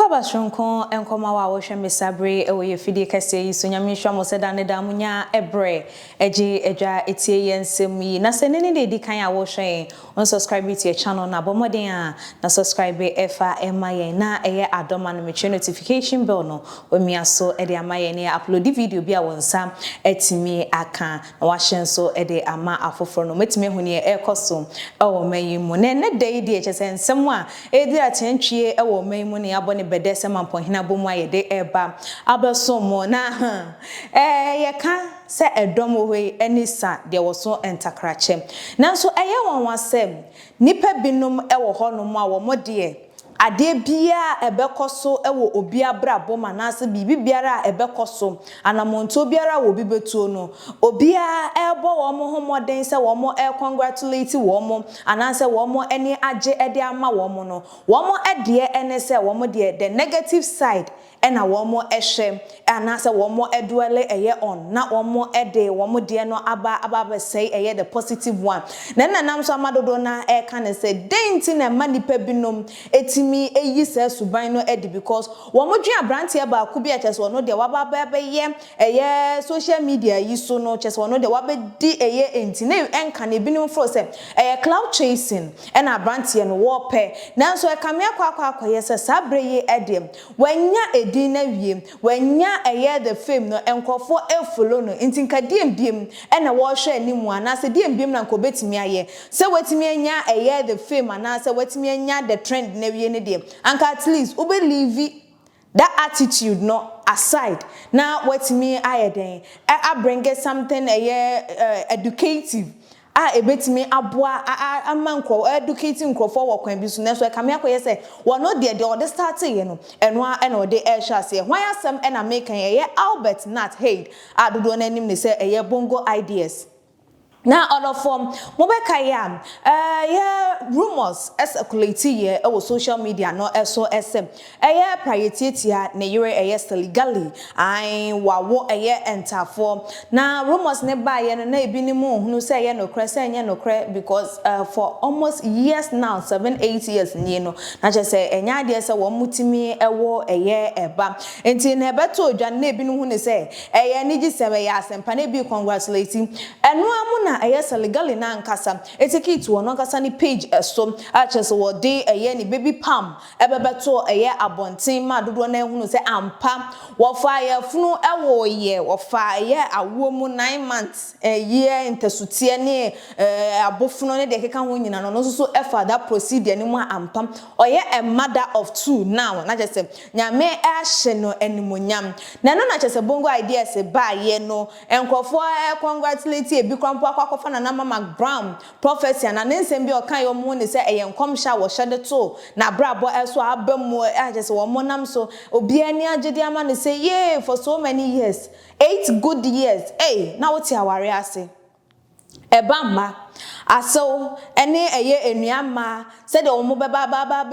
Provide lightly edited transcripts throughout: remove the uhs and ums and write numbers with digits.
Akwaba shonko enkoma wa wohwe mesabre ewo ye fidie kase yi so nyame hwa mo seda ne da munya ebre eji edwa etie yensem yi na se ne ne di kan ya wohwe on subscribe to your channel na bomoden a na subscribe efa emaye na eye adoma no meche notification bell no omiaso e de amaye ne upload video bi a wonsa etimi aka na wahye so e de ama afoforo no metime huni ekoso ewo mayi mu ne dey di echese nsem a e di atentwie ewo mayi mu ne ne bede semampo hina bomu ayede eba abesomo na ye ka se edom we enisa de woso entakrache nanso eye wonwasem nipa binum ewo honom a wo mode ade bia ebekoso ewo obi abrabo manase bibi biara ebekoso anamonto biara wo bi betuo no obia ebo wo mo homoden se wo mo congratulate wo mo anase wo mo eni age ede ama wo mo no wo mo ede ene se wo mo de the negative side ena wo mo ehwe anase wo mo eduele eye on na wo mo ede wo mo de no aba be say eye the positive one na nanam so amadodo na e kan se denti na manipa binom etimi eyi se suban no edi because wo mo dwen abrantie ba ku bi achese wo no de waba ba ye eye social media yi so no chese wo no de waba di eye enti na enka na binom fro se eye cloud chasing ena abrantie no wo pe nanso e kame akwa ye se sabre ye edi wanya edi na wiem wanya eye the fame no enkofo e follow no enti nka diem ena wo hwe animu ana se diem na nko betimi aye se wetimi anya eye the fame ana se wetimi anya the trend na wie ne dem anka at least ube leave that attitude no aside now wetimi aye den I bring something educative ebetimi aboa amanko educating crofo wo kwan bi so na so kame akoye se wono de the start ye no eno a na de e hwa se hwan asem e na make ye Albert Nat Haid adodo na nim ne se eye bongo ideas na other form mobeka ya rumors circulate ye e social media no eso sm Praye Tietia ne yere legally ai wawo entafo na rumors ne ba ye no na ebi ni mu hunu say ye no kre say nye no kre because for almost years now 7-8 years ni no na je say enya de say wo mutimi ewo eba enti na beto odwa na ebi ni hunu say ni gi sebe ya asempa na bi congratulating eno amu legally na nkasa etikit wo no nkasa ni page so achese wo de ni baby palm ebebeto abonten ma dodo na ehunu se ampa wo fa funu ewo ye wo fa awo mu 9 months year intesutie ne abofuno ne de keka ho nyina no so efa that procedure ni mu ampa oye a mother of 2 now na chese nyame ahye no animonyam na no na chese bongo ideas ba ye no enkofo congratulate ebi krampo akwakofa na mama Brown prophecy na nsem bi okan yo mu ne se enkomhya wo hyede to na brabo eso abamu just wo monam so obi ani agede ama ne say yeah for so many years 8 good years na woti aware ase eba ma aso ene enuama se de omo baba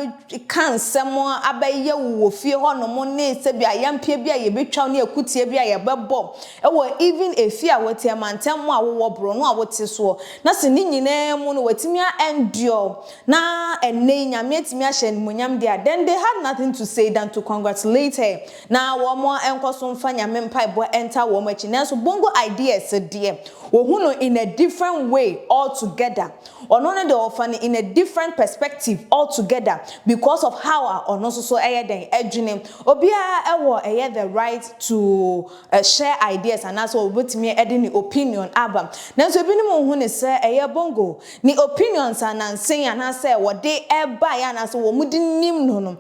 kansemo abaye wo fie hono ne se bia yampie bia ye betwa ne akutie bia ye bebo ewo even efie a wotie mantem a wo bro no a wote so na se ni nyina mu no watimi endure na ene nyame atimi ahye monyam dia then they had nothing to say than to congratulate her na wo mo enkoso mfa nyame mpai bo enter wo machi na so bongo ideas de wo huno in a different way altogether or none the often in a different perspective altogether because of how or no so den edwene obia ewo the right to share ideas and also with me any opinion album na so bi ni mo hu ne se bongo ni opinions and say and say what they eba ya na so wo mudi nim no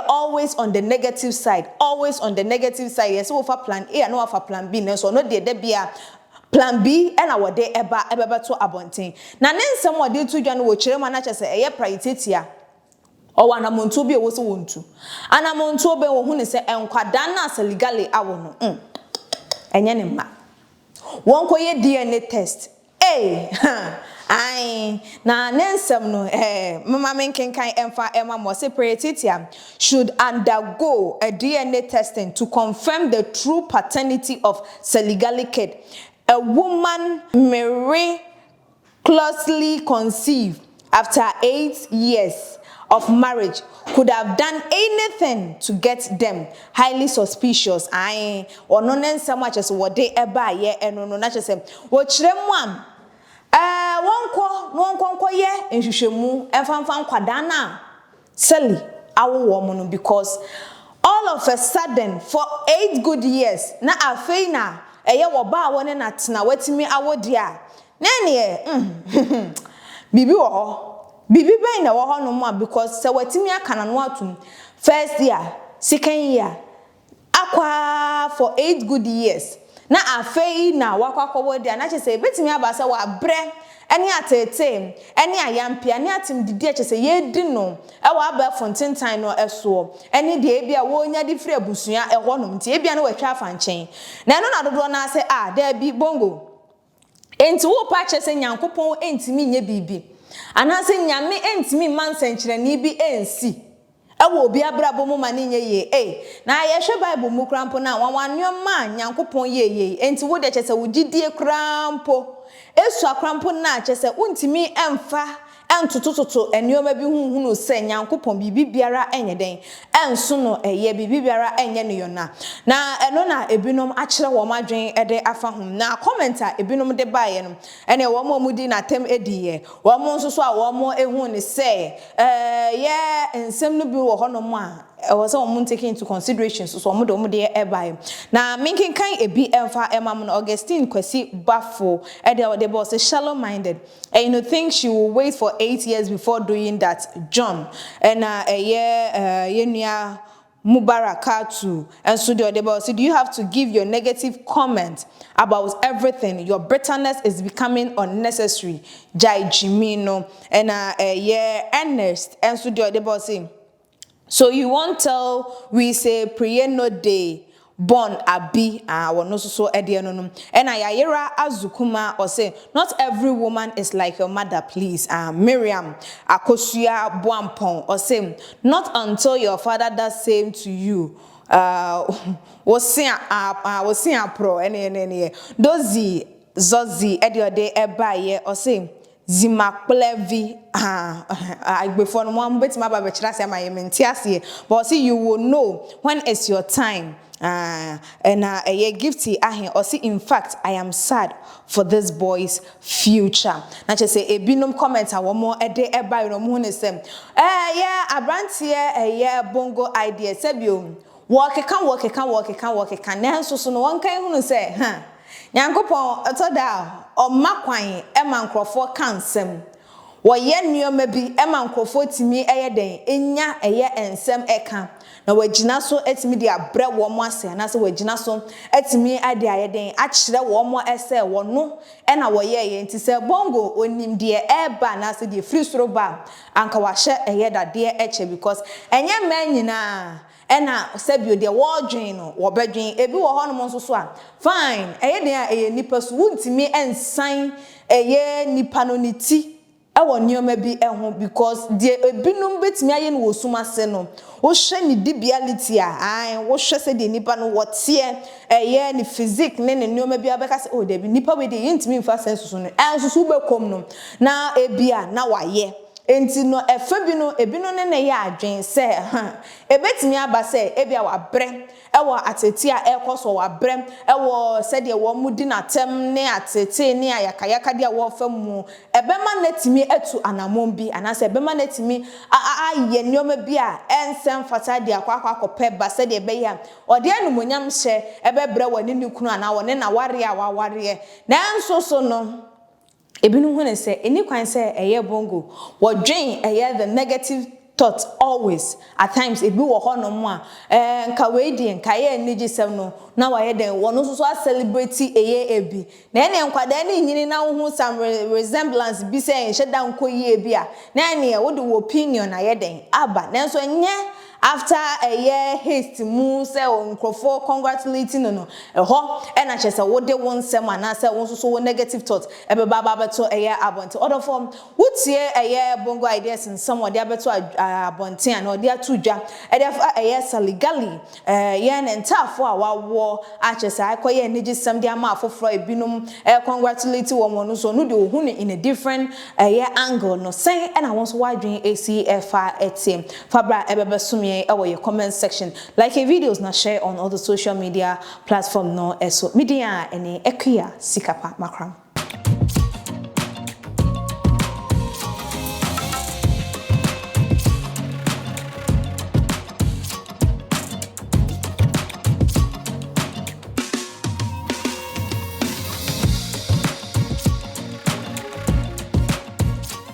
always on the negative side yes so for plan A and no for plan B na so no de bia plan B and our day eba to abonten na nensem wode to dwa no wo kire ma na chese Praye Tietia o wana monto bi e wo so wontu ana monto be wo hu ne se enkwada na legally awo no enye ne ma won koye DNA test na nensem no mama menkenkan emfa ema mo se Praye Tietia should undergo a DNA testing to confirm the true paternity of legally kid. A woman miraculously conceived after 8 years of marriage could have done anything to get them. Highly suspicious. I or no so much as what they eba ye eno no na chese wo kire mu am wonko ye nhwehwemu emfanfan kwada na seli awo mo no because all of a sudden for 8 good years na afei na eye wo ba woni na tena watimi awodi a na ne bibi wo ho bibi ben na wo ho no mo because se watimi aka na no atum first year second year akwa for 8 good years na afei na wakwakwodi a na chese betimi abasa wa bre eni atete eni ayampia eni atim didi a chese yedi no e wa aba fontentan no eso eni de ebia wo nya di free abusua e ho no nti ebia na watwa afa nchen na eno na dodo na ase da bi bongo enti wo pa chese nyankopon entimi nye bibi anase nyame entimi mansenkyere ni bi ensi ewo obi abrabo mu mane nye ye na ye hwe bible mu krampo na wanwanyo ma nyankopon ye enti wo de chese wo gidie krampo esu akrampo na chese untimi emfa entotototo enioma bi hunhunu se nyankopon bibi biara enye den enso no eye bibi biara enye ne yona na eno na ebinom akire wo madwen ede afa hum na commenter ebinom de baye no ene wo mo mudi na tem ediye wo mo nso so a wo mo ehun ne se ye ensem no bi wo honom a was all taking into consideration so some do de e na minkin kan ebi emfa emam no Augustine Kwesi Bafo e de boss shallow minded and you think she will wait for 8 years before doing that John and a year yenua Mubarakatu and so the boss do you have to give your negative comment about everything? Your bitterness is becoming unnecessary. Jai Jimino and a year Ernest and so the boss so you won't tell we say Praye no day born abi no so ediano and ayira azukuma or say not every woman is like your mother please Miriam Akosua Boampon or say not until your father does same to you was seeing pro any dozi zozi ediode ebaye or say Zimaklevi before no one bet my baby chirasi my mentiasi but see you will know when it's your time and a gifty or see in fact I am sad for this boy's future na just say a binum comment one more a day e buy no mo say yeah abrantie yeah bongo idea sebio work can na so no one kan hunu say Nyankopon etoda o makwan e man krofo kansem wo ye nneoma bi e man krofo timi eye den enya eye ensem eka na wagina so etimi dia bre wo mo ase na se wagina so etimi ade aye den a kire wo mo ese wo no e na wo ye nti se bongo onim de eba na se de free soro ba anka wa hye eye dade eche because enye man nyina ena sebio de wodwen no wo bedwen ebi wo ho no nso so a fine eye den a eye nipa so wuntimi ensan eye nipa no niti ewo nneoma bi eho because de ebinum betimi aye no wosuma se no wo hwe ni debility a wo hwe se de nipa no wote eye ni physique ne nneoma bi abeka se oh de bi nipa we de yintimi mfa sense so no enso so bekom no na ebia na waye enti no efebino ebino ne ne ya adwen se ebetimi aba se ebia wa bre ewo atete a ekoso wa bre ewo se de wo mudi na tem ne atete ne ayakayaka de wo famu ebema natimi etu anamon bi anase ebema natimi aye nneoma bi a ensem fata de akwa ba se de be ya ode anumonyam hye ebebre wani ne kunu ana woni na ware a waware na enso so no ebinu hune say any kwan say eye bongo wodwen eye the negative thoughts always at times ebi wo ho no mo a nka we di nka ye niji sem no na wa ye den wono so celebrate eye ebi na ene nkwada ne nyini na wo hu some resemblance bi say enhye da nko ye bi a na ene wo de opinion na ye den aba na so nye after a year haste mu say onkrofo congratulating no eho e na chese wo de won sem ana say won so negative thought e be baba beto a year abonte other form wutie a year bongo ideas in some de abeto abonte and or de atudwa e de a year saligali ye na ntafo a wawo a chese akoye niji sem de ama afofro ebinum congratulate wo no so no de ohun in a different year angle no say and I want to wide doing ACFR team fabra ebebe sumie e your comment section like a videos na share on all the social media platform no eso media any ekuya sikapa makram.